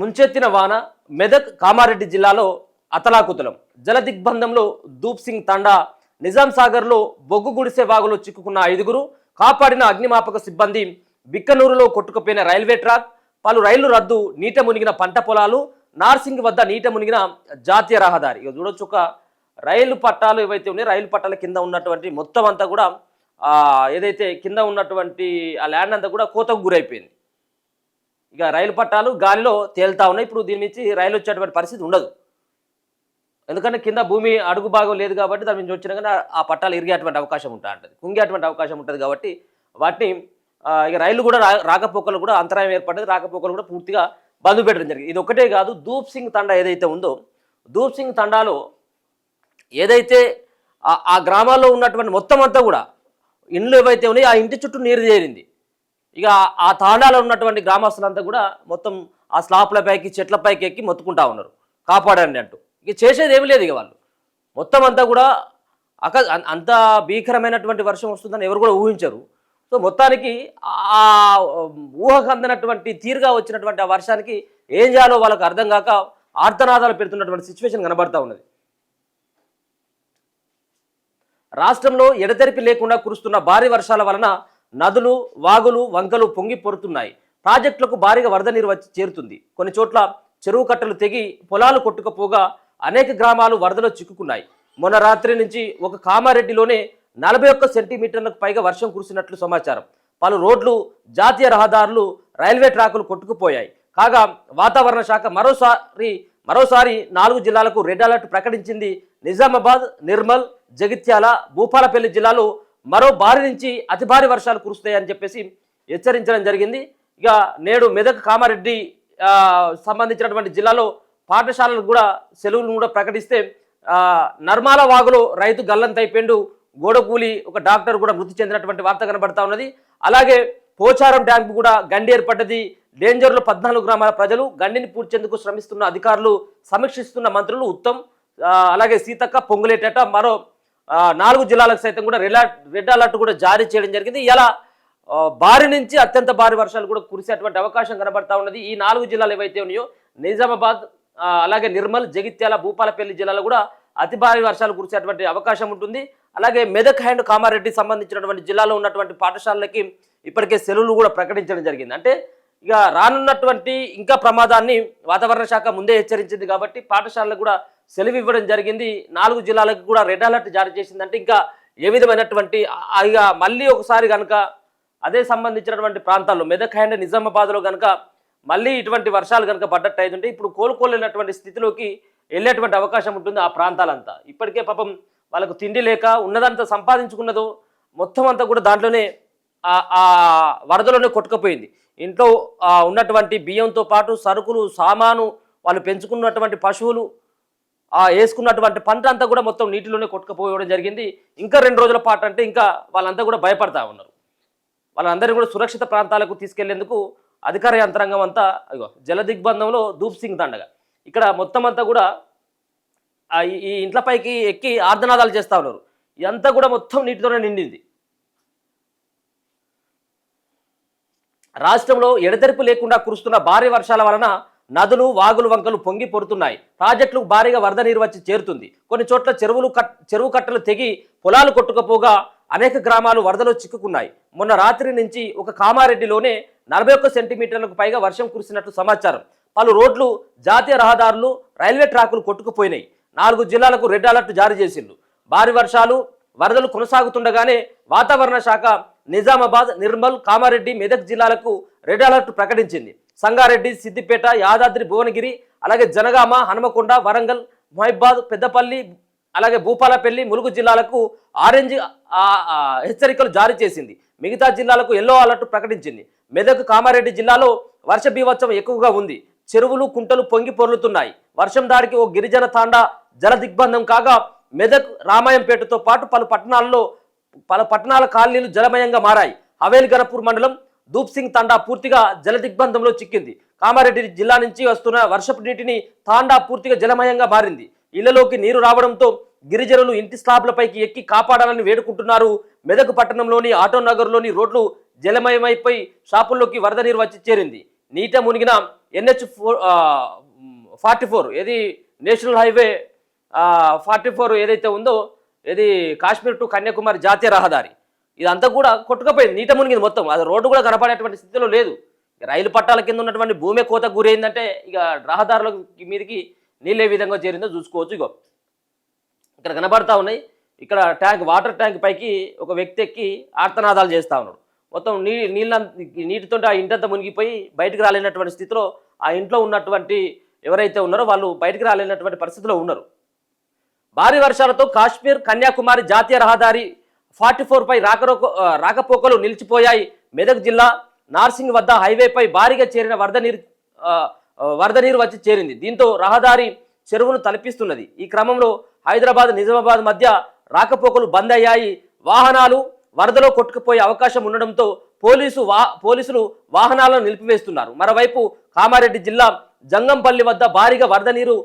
ముంచెత్తిన వాన మెదక్ కామారెడ్డి జిల్లాలో అతలాకుతలం. జల దిగ్బంధంలో దూప్ సింగ్ తండా. నిజాం సాగర్లో బొగ్గు గుడిసె వాగులో చిక్కుకున్న 5గురు, కాపాడిన అగ్నిమాపక సిబ్బంది. బిక్కనూరులో కొట్టుకుపోయిన రైల్వే ట్రాక్, పలు రైళ్లు రద్దు, నీట మునిగిన పంట పొలాలు. నార్సింగ్ వద్ద నీట మునిగిన జాతీయ రహదారి. ఇక చూడొచ్చు, ఒక రైలు పట్టాలు ఏవైతే ఉన్నాయో రైలు పట్టాల కింద ఉన్నటువంటి మొత్తం అంతా కూడా ఏదైతే కింద ఉన్నటువంటి ఆ ల్యాండ్ అంతా కూడా కోతకు గురైపోయింది. ఇక రైలు పట్టాలు గాలిలో తేలుతా ఉన్నాయి. ఇప్పుడు దీని నుంచి రైలు వచ్చేటువంటి పరిస్థితి ఉండదు, ఎందుకంటే కింద భూమి అడుగు భాగం లేదు కాబట్టి దాని నుంచి వచ్చినా కానీ ఆ పట్టాలు ఇరిగేటువంటి అవకాశం ఉంటుంది, కుంగేటువంటి అవకాశం ఉంటుంది. కాబట్టి వాటిని ఇక రైళ్లు కూడా రాకపోకలు కూడా అంతరాయం ఏర్పడ్డది, రాకపోకలు కూడా పూర్తిగా బంద్ పెట్టడం జరిగింది. ఇది ఒకటే కాదు, దూప్ సింగ్ తండా ఏదైతే ఉందో, దూప్ సింగ్ తండాలో ఏదైతే ఆ గ్రామాల్లో ఉన్నటువంటి మొత్తం అంతా కూడా ఇండ్లు ఏవైతే ఉన్నాయో ఆ ఇంటి చుట్టూ నీరు చేరింది. ఇక ఆ తాండాలో ఉన్నటువంటి గ్రామస్తులంతా కూడా మొత్తం ఆ స్లాప్ల పైకి చెట్ల పైకి ఎక్కి మొత్తుకుంటా ఉన్నారు, కాపాడండి అంటూ. ఇక చేసేది ఏమి లేదు. ఇక వాళ్ళు మొత్తం అంతా కూడా అంత భీకరమైనటువంటి వర్షం వస్తుందని ఎవరు కూడా ఊహించరు. సో మొత్తానికి ఆ ఊహకు అందినటువంటి తీరుగా వచ్చినటువంటి ఆ వర్షానికి ఏం చేయాలో వాళ్ళకు అర్థం కాక ఆర్తనాదాలు పెడుతున్నటువంటి సిచ్యువేషన్ కనబడతా ఉన్నది. రాష్ట్రంలో ఎడతెరిపి లేకుండా కురుస్తున్న భారీ వర్షాల వలన నదులు, వాగులు, వంకలు పొంగి పొరుతున్నాయి. ప్రాజెక్టులకు భారీగా వరద నీరు వచ్చి చేరుతుంది. కొన్ని చోట్ల చెరువు కట్టలు తెగి పొలాలు కొట్టుకుపోగా అనేక గ్రామాలు వరదలో చిక్కుకున్నాయి. మొన్న రాత్రి నుంచి ఒక కామారెడ్డిలోనే 41 సెంటీమీటర్లకు పైగా వర్షం కురిసినట్లు సమాచారం. పలు రోడ్లు, జాతీయ రహదారులు, రైల్వే ట్రాకులు కొట్టుకుపోయాయి. కాగా వాతావరణ శాఖ మరోసారి 4 జిల్లాలకు రెడ్ అలర్ట్ ప్రకటించింది. నిజామాబాద్, నిర్మల్, జగిత్యాల, భూపాలపల్లి జిల్లాలో మరో భారీ నుంచి అతి భారీ వర్షాలు కురుస్తాయని చెప్పేసి హెచ్చరించడం జరిగింది. ఇక నేడు మెదక్, కామారెడ్డి సంబంధించినటువంటి జిల్లాలో పాఠశాలలకు కూడా సెలవులను కూడా ప్రకటిస్తే, నర్మాల వాగులో రైతు గల్లంతైపోయిండు, గోడకూలి ఒక డాక్టర్ కూడా మృతి చెందినటువంటి వార్త కనబడతా ఉన్నది. అలాగే పోచారం ట్యాంకు కూడా గండి ఏర్పడ్డది. డేంజర్లో 14 గ్రామాల ప్రజలు. గండిని పూడ్చేందుకు శ్రమిస్తున్న అధికారులు, సమీక్షిస్తున్న మంత్రులు ఉత్తమ్, అలాగే సీతక్క, పొంగులేటట. మరో 4 జిల్లాలకు సైతం కూడా రెడ్ అలర్ట్ కూడా జారీ చేయడం జరిగింది. ఇలా భారీ నుంచి అత్యంత భారీ వర్షాలు కూడా కురిసేటువంటి అవకాశం కనబడతా ఉన్నది. ఈ 4 జిల్లాలు ఏవైతే ఉన్నాయో, నిజామాబాద్, అలాగే నిర్మల్, జగిత్యాల, భూపాలపల్లి జిల్లాలో కూడా అతి భారీ వర్షాలు కురిసేటువంటి అవకాశం ఉంటుంది. అలాగే మెదక్ అండ్ కామారెడ్డి సంబంధించినటువంటి జిల్లాలో ఉన్నటువంటి పాఠశాలలకి ఇప్పటికే సెలవులు కూడా ప్రకటించడం జరిగింది. అంటే ఇక రానున్నటువంటి ఇంకా ప్రమాదాన్ని వాతావరణ శాఖ ముందే హెచ్చరించింది కాబట్టి పాఠశాలకు కూడా సెలవు ఇవ్వడం జరిగింది. 4 జిల్లాలకు కూడా రెడ్ అలర్ట్ జారీ చేసిందంటే ఇంకా ఏ విధమైనటువంటి ఇక మళ్ళీ ఒకసారి కనుక అదే సంబంధించినటువంటి ప్రాంతాల్లో మెదక్ అండ్ నిజామాబాద్లో కనుక మళ్ళీ ఇటువంటి వర్షాలు కనుక పడ్డట్టు అయితే ఇప్పుడు కోలుకోలేనటువంటి స్థితిలోకి వెళ్ళేటువంటి అవకాశం ఉంటుంది ఆ ప్రాంతాలంతా. ఇప్పటికే పాపం వాళ్ళకు తిండి లేక ఉన్నదంతా సంపాదించుకున్నదో మొత్తం అంతా కూడా దాంట్లోనే ఆ వరదలోనే కొట్టుకుపోయింది. ఇంట్లో ఉన్నటువంటి బియ్యంతో పాటు సరుకులు, సామాను, వాళ్ళు పెంచుకున్నటువంటి పశువులు, వేసుకున్నటువంటి పంట అంతా కూడా మొత్తం నీటిలోనే కొట్టుకుపోవడం జరిగింది. ఇంకా 2 రోజుల పాటు అంటే ఇంకా వాళ్ళంతా కూడా భయపడతా ఉన్నారు. వాళ్ళందరినీ కూడా సురక్షిత ప్రాంతాలకు తీసుకెళ్లేందుకు అధికార యంత్రాంగం అంతా జల దిగ్బంధంలో దూప్ సింగ్ దండగా ఇక్కడ మొత్తం అంతా కూడా ఈ ఇంట్లపైకి ఎక్కి ఆర్ధనాదాలు చేస్తూ ఉన్నారు. ఇదంతా కూడా మొత్తం నీటితోనే నిండింది. రాష్ట్రంలో ఎడతెరిపి లేకుండా కురుస్తున్న భారీ వర్షాల వలన నదులు, వాగులు, వంకలు పొంగి పొరుతున్నాయి. ప్రాజెక్టులకు భారీగా వరద నీరు వచ్చి చేరుతుంది. కొన్ని చోట్ల చెరువు కట్టలు తెగి పొలాలు కొట్టుకుపోగా అనేక గ్రామాలు వరదలో చిక్కుకున్నాయి. మొన్న రాత్రి నుంచి ఒక కామారెడ్డిలోనే 41 సెంటీమీటర్లకు పైగా వర్షం కురిసినట్లు సమాచారం. పలు రోడ్లు, జాతీయ రహదారులు, రైల్వే ట్రాకులు కొట్టుకుపోయినాయి. 4 జిల్లాలకు రెడ్ అలర్ట్ జారీ చేసిండ్రు. భారీ వర్షాలు, వరదలు కొనసాగుతుండగానే వాతావరణ శాఖ నిజామాబాద్, నిర్మల్, కామారెడ్డి, మెదక్ జిల్లాలకు రెడ్ అలర్ట్ ప్రకటించింది. సంగారెడ్డి, సిద్దిపేట, యాదాద్రి, భువనగిరి, అలాగే జనగామ, హనుమకొండ, వరంగల్, మహబాద్, పెద్దపల్లి, అలాగే భూపాలపల్లి, ములుగు జిల్లాలకు ఆరెంజ్ హెచ్చరికలు జారీ చేసింది. మిగతా జిల్లాలకు ఎల్లో అలర్ట్ ప్రకటించింది. మెదక్, కామారెడ్డి జిల్లాలో వర్ష బీభత్సం ఎక్కువగా ఉంది. చెరువులు, కుంటలు పొంగి పొర్లుతున్నాయి. వర్షం దాడికి ఓ గిరిజన తాండా జల దిగ్బంధం కాగా మెదక్, రామాయంపేటతో పాటు పలు పట్టణాల కాలనీలు జలమయంగా మారాయి. హవేలి గణపూర్ మండలం దూప్ సింగ్ తాండా పూర్తిగా జల దిగ్బంధంలో చిక్కింది. కామారెడ్డి జిల్లా నుంచి వస్తున్న వర్షపు నీటిని తాండా పూర్తిగా జలమయంగా మారింది. ఇళ్లలోకి నీరు రావడంతో గిరిజనులు ఇంటి స్లాబ్లపైకి ఎక్కి కాపాడాలని వేడుకుంటున్నారు. మెదక్ పట్టణంలోని ఆటో నగర్లోని రోడ్లు జలమయమైపోయి షాపుల్లోకి వరద నీరు వచ్చి చేరింది. నీట మునిగిన NH44 ఏది నేషనల్ హైవే 44 ఏదైతే ఉందో ఇది కాశ్మీర్ టు కన్యాకుమారి జాతీయ రహదారి ఇదంతా కూడా కొట్టుకపోయింది, నీట మునిగింది మొత్తం. అది రోడ్డు కూడా కనపడేటువంటి స్థితిలో లేదు. రైలు పట్టాల కింద ఉన్నటువంటి భూమి కోత గురైందంటే ఇక రహదారుల మీదకి నీళ్ళు ఏ విధంగా చేరిందో చూసుకోవచ్చు. ఇగో ఇక్కడ కనబడతా ఉన్నాయి. ఇక్కడ వాటర్ ట్యాంక్ పైకి ఒక వ్యక్తి ఎక్కి ఆర్తనాదాలు చేస్తూ ఉన్నాడు. మొత్తం నీటితో ఆ ఇంటంతా మునిగిపోయి బయటకు రాలేనటువంటి స్థితిలో ఆ ఇంట్లో ఉన్నటువంటి ఎవరైతే ఉన్నారో వాళ్ళు బయటకు రాలేనటువంటి పరిస్థితిలో ఉన్నారు. భారీ వర్షాలతో కాశ్మీర్ కన్యాకుమారి జాతీయ రహదారి 44 పై రాకపోకలు నిలిచిపోయాయి. మెదక్ జిల్లా నార్సింగ్ వద్ద హైవేపై భారీగా చేరిన వరద నీరు వచ్చి చేరింది. దీంతో రహదారి చెరువును తలపిస్తున్నది. ఈ క్రమంలో హైదరాబాద్ నిజామాబాద్ మధ్య రాకపోకలు బంద్ అయ్యాయి. వాహనాలు వరదలో కొట్టుకుపోయే అవకాశం ఉండడంతో పోలీసులు వాహనాలను నిలిపివేస్తున్నారు. మరోవైపు కామారెడ్డి జిల్లా జంగంపల్లి వద్ద భారీగా వరద నీరు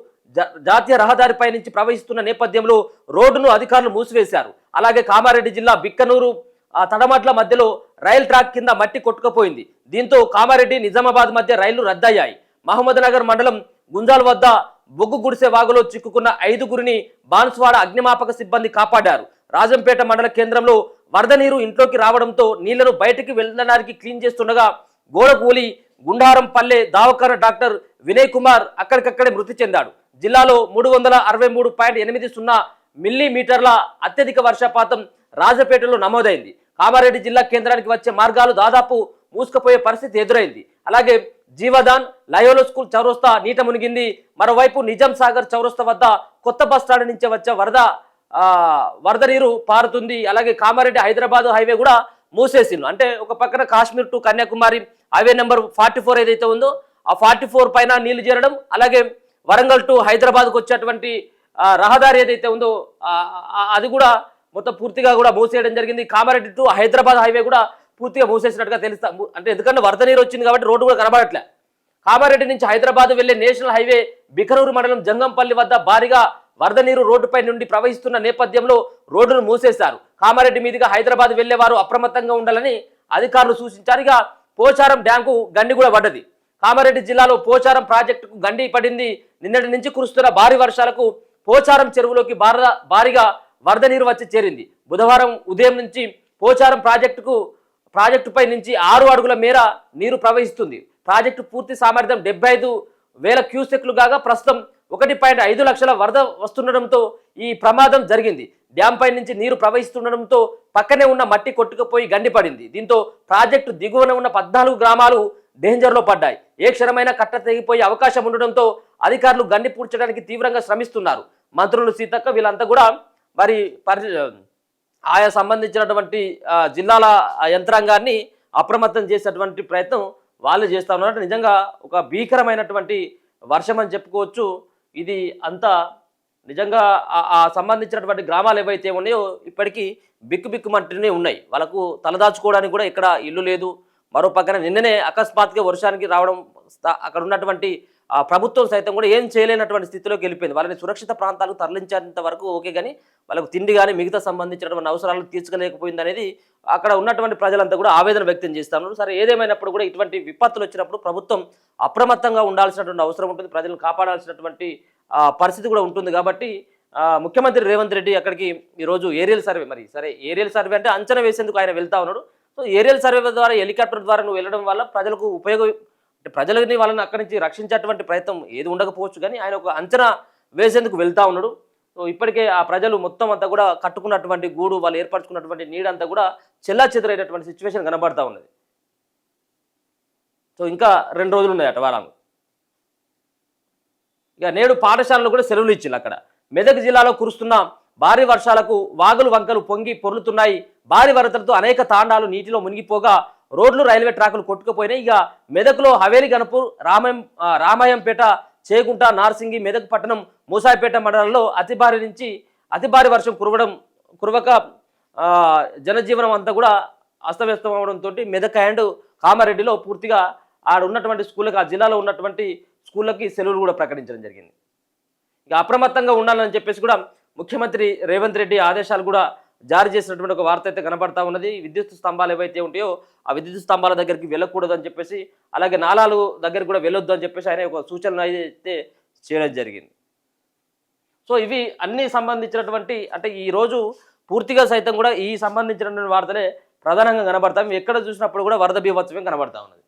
జాతీయ రహదారిపై నుంచి ప్రవహిస్తున్న నేపథ్యంలో రోడ్డును అధికారులు మూసివేశారు. అలాగే కామారెడ్డి జిల్లా బిక్కనూరు తడమట్ల మధ్యలో రైలు ట్రాక్ కింద మట్టి కొట్టుకుపోయింది. దీంతో కామారెడ్డి నిజామాబాద్ మధ్య రైళ్లు రద్దయ్యాయి. మహమ్మద్నగర్ మండలం గుంజాల్ వద్ద బొగ్గు గుడిసె వాగులో చిక్కుకున్న 5గురిని బాన్స్వాడ అగ్నిమాపక సిబ్బంది కాపాడారు. రాజంపేట మండల కేంద్రంలో వరద నీరు ఇంట్లోకి రావడంతో నీళ్లను బయటికి వెళ్ళడానికి క్లీన్ చేస్తుండగా గోడ కూలి గుండారం పల్లె దావకార డాక్టర్ వినయ్ కుమార్ అక్కడికక్కడే మృతి చెందాడు. జిల్లాలో 363.80 మిల్లీమీటర్ల అత్యధిక వర్షపాతం రాజపేటలో నమోదైంది. కామారెడ్డి జిల్లా కేంద్రానికి వచ్చే మార్గాలు దాదాపు మూసుకుపోయే పరిస్థితి ఎదురైంది. అలాగే జీవదాన్ లయోలో స్కూల్ చౌరస్తా నీట మునిగింది. మరోవైపు నిజాం సాగర్ చౌరస్తా వద్ద కొత్త బస్టాండ్ నుంచి వచ్చే వరద నీరు పారుతుంది. అలాగే కామారెడ్డి హైదరాబాద్ హైవే కూడా మూసేసిండు. అంటే ఒక పక్కన Kashmir to Kanyakumari highway number 44 ఏదైతే ఉందో ఆ 44 పైన నీళ్లు చేరడం, అలాగే వరంగల్ టు హైదరాబాద్కు వచ్చేటువంటి రహదారి ఏదైతే ఉందో అది కూడా మొత్తం పూర్తిగా కూడా మూసేయడం జరిగింది. కామారెడ్డి టు హైదరాబాద్ హైవే కూడా పూర్తిగా మూసేసినట్టుగా తెలుస్తా. అంటే ఎందుకంటే వరద నీరు వచ్చింది కాబట్టి రోడ్డు కూడా కనబడట్లే. కామారెడ్డి నుంచి హైదరాబాద్ వెళ్లే నేషనల్ హైవే బికనూరు మండలం జంగంపల్లి వద్ద భారీగా వరద నీరు రోడ్డుపై నుండి ప్రవహిస్తున్న నేపథ్యంలో రోడ్డును మూసేశారు. కామారెడ్డి మీదుగా హైదరాబాద్ వెళ్లే వారు అప్రమత్తంగా ఉండాలని అధికారులు సూచించారు. ఇక పోచారం డ్యాంకు గండి కూడా పడ్డది. కామారెడ్డి జిల్లాలో పోచారం ప్రాజెక్టుకు గండి పడింది. నిన్నటి నుంచి కురుస్తున్న భారీ వర్షాలకు పోచారం చెరువులోకి భారీగా వరద నీరు వచ్చి చేరింది. బుధవారం ఉదయం నుంచి పోచారం ప్రాజెక్టుపై నుంచి 6 అడుగుల మేర నీరు ప్రవహిస్తుంది. ప్రాజెక్టు పూర్తి సామర్థ్యం 75,000 క్యూసెక్లు కాగా ప్రస్తుతం 1.5 లక్షల వరద వస్తుండడంతో ఈ ప్రమాదం జరిగింది. డ్యాం పై నుంచి నీరు ప్రవహిస్తుండడంతో పక్కనే ఉన్న మట్టి కొట్టుకుపోయి గండిపడింది. దీంతో ప్రాజెక్టు దిగువన ఉన్న 14 గ్రామాలు డేంజర్లో పడ్డాయి. ఏ క్షణమైనా కట్ట తెగిపోయే అవకాశం ఉండడంతో అధికారులు గండి పూడ్చడానికి తీవ్రంగా శ్రమిస్తున్నారు. మంత్రులు సీతక్క వీళ్ళంతా కూడా మరి ఆయా సంబంధించినటువంటి జిల్లాల యంత్రాంగాన్ని అప్రమత్తం చేసేటువంటి ప్రయత్నం వాళ్ళు చేస్తూ ఉన్నారు. నిజంగా ఒక భీకరమైనటువంటి వర్షం అని చెప్పుకోవచ్చు. ఇది అంతా నిజంగా ఆ సంబంధించినటువంటి గ్రామాలు ఏవైతే ఉన్నాయో ఇప్పటికీ బిక్కుమంటూనే ఉన్నాయి. వాళ్ళకు తలదాచుకోవడానికి కూడా ఇక్కడ ఇల్లు లేదు. మరో పక్కన నిన్ననే అకస్మాత్తుగా వర్షానికి రావడం అక్కడ ఉన్నటువంటి ప్రభుత్వం సైతం కూడా ఏం చేయలేనటువంటి స్థితిలోకి వెళ్ళిపోయింది. వాళ్ళని సురక్షిత ప్రాంతాలకు తరలించేంత వరకు ఓకే, కానీ వాళ్ళకు తిండి కానీ మిగతా సంబంధించినటువంటి అవసరాలను తీర్చలేకపోయింది అనేది అక్కడ ఉన్నటువంటి ప్రజలంతా కూడా ఆవేదన వ్యక్తం చేస్తున్నారు. సరే, ఏదేమైనప్పుడు కూడా ఇటువంటి విపత్తులు వచ్చినప్పుడు ప్రభుత్వం అప్రమత్తంగా ఉండాల్సినటువంటి అవసరం ఉంటుంది. ప్రజలను కాపాడాల్సినటువంటి పరిస్థితి కూడా ఉంటుంది. కాబట్టి ముఖ్యమంత్రి రేవంత్ రెడ్డి అక్కడికి ఈరోజు ఏరియల్ సర్వే, మరి సరే ఏరియల్ సర్వే అంటే అంచనా వేసేందుకు ఆయన వెళ్తా ఉన్నాడు. సో ఏరియల్ సర్వే ద్వారా హెలికాప్టర్ ద్వారా నువ్వు వెళ్ళడం వల్ల ప్రజలకు ప్రజలని వాళ్ళని అక్కడి నుంచి రక్షించేటువంటి ప్రయత్నం ఏది ఉండకపోవచ్చు, కానీ ఆయన ఒక అంచనా వేసేందుకు వెళ్తా ఉన్నాడు. సో ఇప్పటికే ఆ ప్రజలు మొత్తం అంతా కూడా కట్టుకున్నటువంటి గూడు, వాళ్ళు ఏర్పరచుకున్నటువంటి నీడంతా కూడా చెల్లాచెదురైనటువంటి సిచ్యువేషన్ కనబడతా ఉన్నది. సో ఇంకా 2 రోజులు ఉన్నాయట వాళ్ళకు. ఇక నేడు పాఠశాలలో కూడా సెలవులు ఇచ్చింది. అక్కడ మెదక్ జిల్లాలో కురుస్తున్న భారీ వర్షాలకు వాగులు వంకలు పొంగి పొర్లుతున్నాయి. భారీ వరదలతో అనేక తాండాలు నీటిలో మునిగిపోగా రోడ్లు రైల్వే ట్రాకులు కొట్టుకుపోయినాయి. ఇక మెదక్లో హవేలి గణపూర్ రామాయంపేట చేగుంట నార్సింగి మెదక్ పట్టణం మూసాయిపేట మండలంలో అతి భారీ వర్షం కురవక జనజీవనం అంతా కూడా అస్తవ్యస్తం అవడంతో మెదక్ అండ్ కామారెడ్డిలో పూర్తిగా ఆడ ఉన్నటువంటి స్కూళ్ళకి, ఆ జిల్లాలో ఉన్నటువంటి స్కూళ్ళకి సెలవులు కూడా ప్రకటించడం జరిగింది. ఇక అప్రమత్తంగా ఉండాలని చెప్పేసి కూడా ముఖ్యమంత్రి రేవంత్ రెడ్డి ఆదేశాలు కూడా జారీ చేసినటువంటి ఒక వార్త అయితే కనబడతా ఉన్నది. విద్యుత్ స్తంభాలు ఏవైతే ఉంటాయో ఆ విద్యుత్ స్తంభాల దగ్గరికి వెళ్ళకూడదు అని చెప్పేసి, అలాగే నాలాలు దగ్గరికి కూడా వెళ్ళొద్దు అని చెప్పేసి ఆయన ఒక సూచనలు అయితే చేయడం జరిగింది. సో ఇవి అన్ని సంబంధించినటువంటి అంటే ఈరోజు పూర్తిగా సైతం కూడా ఈ సంబంధించినటువంటి వార్తలే ప్రధానంగా కనబడతాయి. ఎక్కడ చూసినప్పుడు కూడా వరద బీభత్సమే కనబడతా ఉన్నది.